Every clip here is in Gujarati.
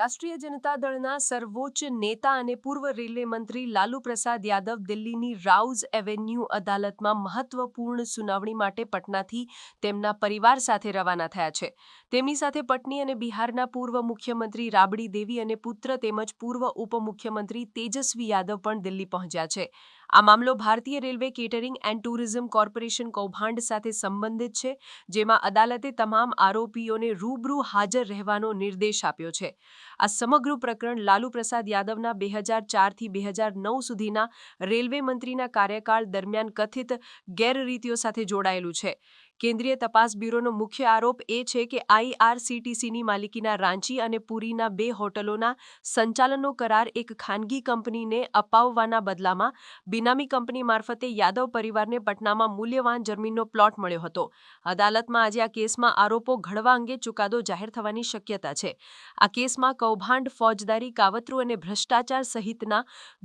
રાષ્ટ્રીય જનતા દળના સર્વોચ્ચ નેતા અને પૂર્વ રેલવે મંત્રી લાલુ પ્રસાદ યાદવ દિલ્હીની રાઉઝ એવેન્યુ અદાલતમાં મહત્વપૂર્ણ સુનાવણી માટે પટનાથી તેમના પરિવાર સાથે રવાના થયા છે. તેમની સાથે પત્ની અને બિહારના પૂર્વ મુખ્યમંત્રી રાબડી દેવી અને પુત્ર તેમજ પૂર્વ ઉપમુખ્યમંત્રી તેજસ્વી યાદવ પણ દિલ્હી પહોંચ્યા છે. આ મામલો ભારતીય railway catering and tourism corporation કૌભાંડ સાથે સંબંધિત છે, જેમાં અદાલતે તમામ આરોપીઓને રૂબરૂ હાજર રહેવાનો નિર્દેશ આપ્યો છે. આ સમગ્ર પ્રકરણ લાલુ પ્રસાદ યાદવના 2004થી 2009 સુધીના રેલવે મંત્રીના કાર્યકાળ દરમિયાન કથિત ગેરરીતિઓ સાથે જોડાયેલું છે. કેન્દ્રીય તપાસ બ્યુરોનો મુખ્ય આરોપ એ છે કે આઈઆરસીટીસીની માલિકીના રાંચી અને પુરીના 2 હોટલોના સંચાલનનો કરાર એક ખાનગી કંપનીને અપાવવાના બદલામાં બિનામી કંપની મારફતે યાદવ પરિવારને પટનામાં મૂલ્યવાન જમીનનો પ્લોટ મળ્યો હતો. અદાલતમાં આજે આ કેસમાં આરોપો ઘડવા અંગે ચુકાદો જાહેર થવાની શક્યતા છે. આ કેસમાં કૌભાંડ, ફોજદારી કાવતરું અને ભ્રષ્ટાચાર સહિતના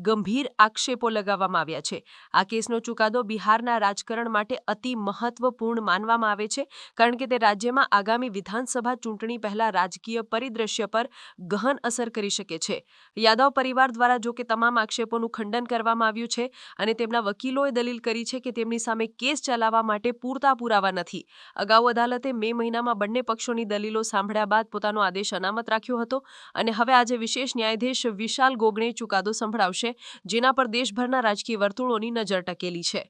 ગંભીર આક્ષેપો લગાવવામાં આવ્યા છે. આ કેસનો ચુકાદો બિહારના રાજકારણ માટે અતિ મહત્વપૂર્ણ માનવામાં આવે છે, કારણ કે તે રાજ્યમાં આગામી વિધાનસભા ચૂંટણી પહેલા રાજકીય પરિદૃશ્ય પર ગહન અસર કરી શકે છે. યાદવ પરિવાર દ્વારા જો કે તમામ આક્ષેપોનું ખંડન કરવામાં આવ્યું છે અને તેમના વકીલોએ દલીલ કરી છે કે તેમની સામે કેસ ચલાવવા માટે પૂરતા પુરાવા નથી. અગાઉ અદાલતે મે મહિનામાં બંને પક્ષોની દલીલો સાંભળ્યા બાદ પોતાનો આદેશ અનામત રાખ્યો હતો અને હવે આજે વિશેષ ન્યાયાધીશ વિશાલ ગોગણે ચુકાદો સંભળાવશે, જેના પર દેશભરના રાજકીય વર્તુળોની નજર ટકેલી છે.